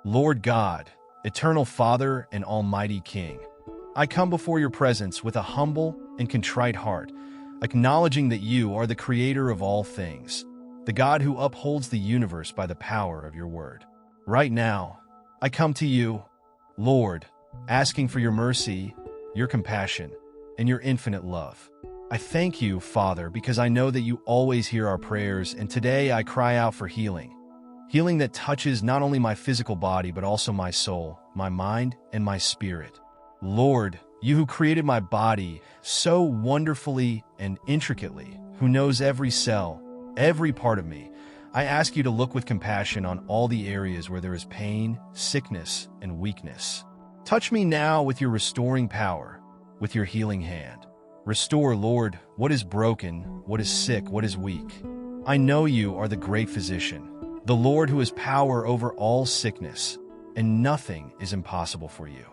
Lord God, eternal Father and almighty King, I come before your presence with a humble and contrite heart, acknowledging that you are the creator of all things, the God who upholds the universe by the power of your word. Right now, I come to you, Lord, asking for your mercy, your compassion, and your infinite love. I thank you, Father, because I know that you always hear our prayers, and today I cry out for healing. Healing that touches not only my physical body, but also my soul, my mind, and my spirit. Lord, you who created my body so wonderfully and intricately, who knows every cell, every part of me, I ask you to look with compassion on all the areas where there is pain, sickness, and weakness. Touch me now with your restoring power, with your healing hand. Restore, Lord, what is broken, what is sick, what is weak. I know you are the great physician, the Lord who has power over all sickness, and nothing is impossible for you.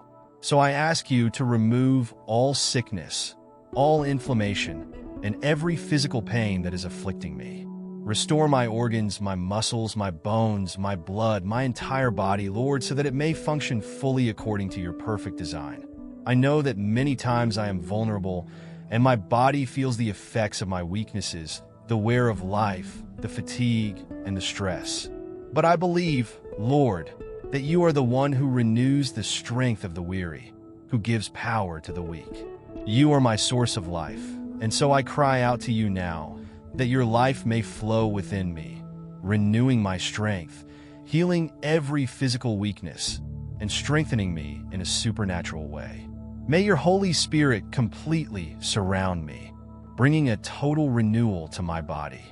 So I ask you to remove all sickness, all inflammation, and every physical pain that is afflicting me. Restore my organs, my muscles, my bones, my blood, my entire body, Lord, so that it may function fully according to your perfect design. I know that many times I am vulnerable, and my body feels the effects of my weaknesses, the wear of life, the fatigue, and the stress. But I believe, Lord, that you are the one who renews the strength of the weary, who gives power to the weak. You are my source of life, and so I cry out to you now, that your life may flow within me, renewing my strength, healing every physical weakness, and strengthening me in a supernatural way. May your Holy Spirit completely surround me, bringing a total renewal to my body.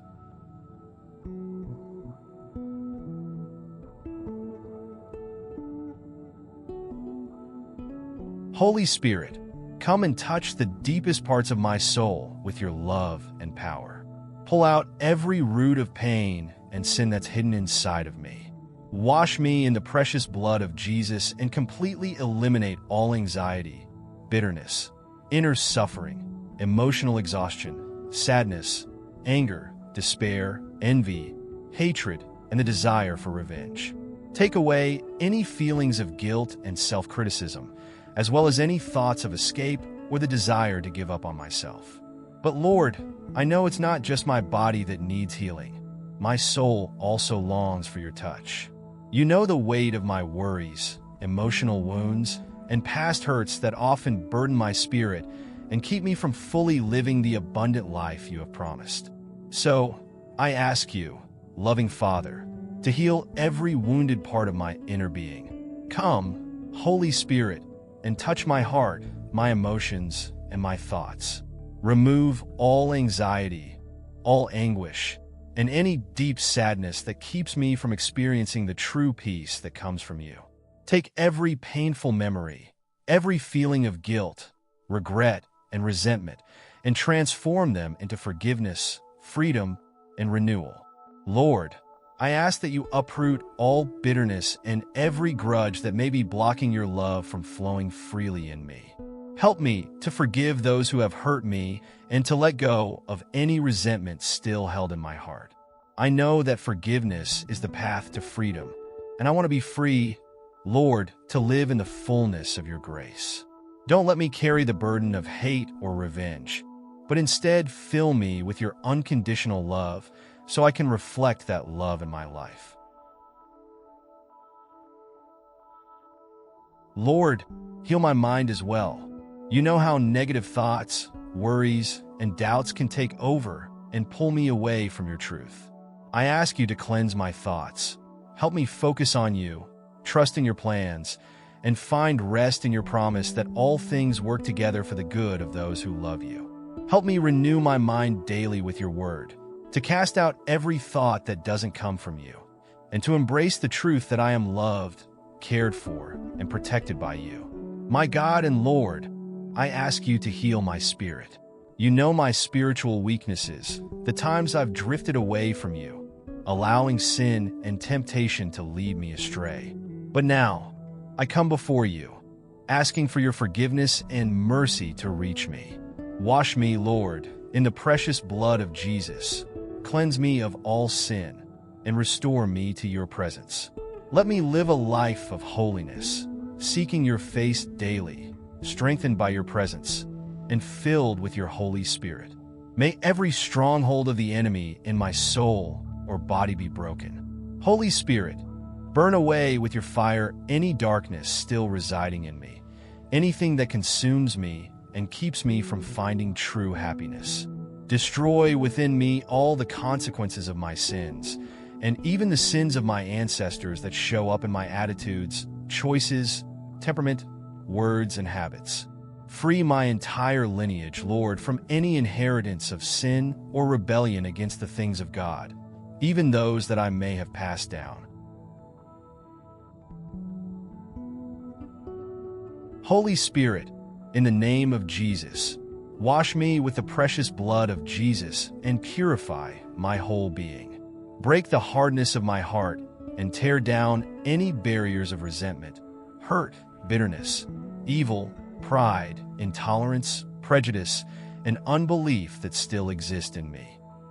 Holy Spirit, come and touch the deepest parts of my soul with your love and power. Pull out every root of pain and sin that's hidden inside of me. Wash me in the precious blood of Jesus and completely eliminate all anxiety, bitterness, inner suffering, emotional exhaustion, sadness, anger, despair, envy, hatred, and the desire for revenge. Take away any feelings of guilt and self-criticism, as well as any thoughts of escape or the desire to give up on myself. But Lord, I know it's not just my body that needs healing. My soul also longs for your touch. You know the weight of my worries, emotional wounds, and past hurts that often burden my spirit and keep me from fully living the abundant life you have promised. So, I ask you, loving Father, to heal every wounded part of my inner being. Come, Holy Spirit, and touch my heart, my emotions, and my thoughts. Remove all anxiety, all anguish, and any deep sadness that keeps me from experiencing the true peace that comes from you. Take every painful memory, every feeling of guilt, regret, and resentment, and transform them into forgiveness, freedom, and renewal. Lord, I ask that you uproot all bitterness and every grudge that may be blocking your love from flowing freely in me. Help me to forgive those who have hurt me and to let go of any resentment still held in my heart. I know that forgiveness is the path to freedom, and I want to be free, Lord, to live in the fullness of your grace. Don't let me carry the burden of hate or revenge, but instead fill me with your unconditional love so I can reflect that love in my life. Lord, heal my mind as well. You know how negative thoughts, worries, and doubts can take over and pull me away from your truth. I ask you to cleanse my thoughts. Help me focus on you, trust in your plans, and find rest in your promise that all things work together for the good of those who love you. Help me renew my mind daily with your word, to cast out every thought that doesn't come from you, and to embrace the truth that I am loved, cared for, and protected by you. My God and Lord, I ask you to heal my spirit. You know my spiritual weaknesses, the times I've drifted away from you, allowing sin and temptation to lead me astray. But now, I come before you, asking for your forgiveness and mercy to reach me. Wash me, Lord, in the precious blood of Jesus. Cleanse me of all sin and restore me to your presence. Let me live a life of holiness, seeking your face daily, strengthened by your presence, and filled with your Holy Spirit. May every stronghold of the enemy in my soul or body be broken. Holy Spirit, burn away with your fire any darkness still residing in me, anything that consumes me and keeps me from finding true happiness. Destroy within me all the consequences of my sins, and even the sins of my ancestors that show up in my attitudes, choices, temperament, words, and habits. Free my entire lineage, Lord, from any inheritance of sin or rebellion against the things of God, even those that I may have passed down. Holy Spirit, in the name of Jesus, wash me with the precious blood of Jesus and purify my whole being. Break the hardness of my heart and tear down any barriers of resentment, hurt, bitterness, evil, pride, intolerance, prejudice, and unbelief that still exist in me.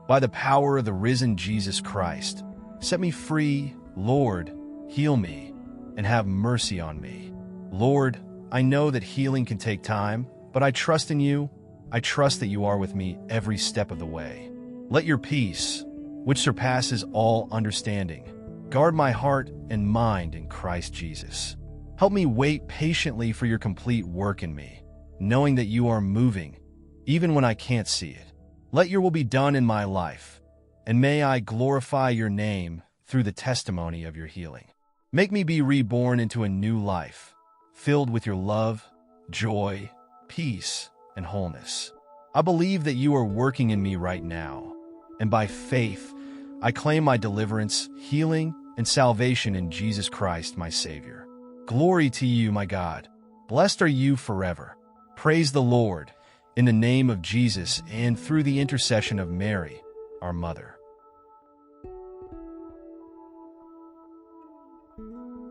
By the power of the risen Jesus Christ, set me free, Lord, heal me, and have mercy on me. Lord, I know that healing can take time, but I trust in you. I trust that you are with me every step of the way. Let your peace, which surpasses all understanding, guard my heart and mind in Christ Jesus. Help me wait patiently for your complete work in me, knowing that you are moving, even when I can't see it. Let your will be done in my life, and may I glorify your name through the testimony of your healing. Make me be reborn into a new life, filled with your love, joy, peace, and wholeness. I believe that you are working in me right now, and by faith, I claim my deliverance, healing, and salvation in Jesus Christ, my Savior. Glory to you, my God. Blessed are you forever. Praise the Lord, in the name of Jesus and through the intercession of Mary, our Mother.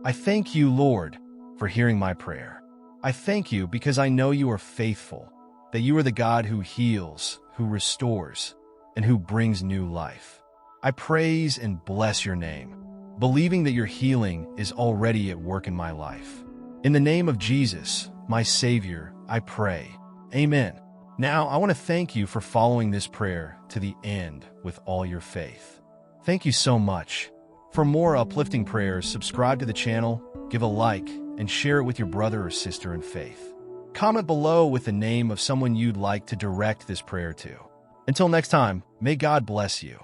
I thank you, Lord, for hearing my prayer. I thank you because I know you are faithful, that you are the God who heals, who restores, and who brings new life. I praise and bless your name, believing that your healing is already at work in my life. In the name of Jesus, my Savior, I pray. Amen. Now, I want to thank you for following this prayer to the end with all your faith. Thank you so much. For more uplifting prayers, subscribe to the channel, give a like, and share it with your brother or sister in faith. Comment below with the name of someone you'd like to direct this prayer to. Until next time, may God bless you.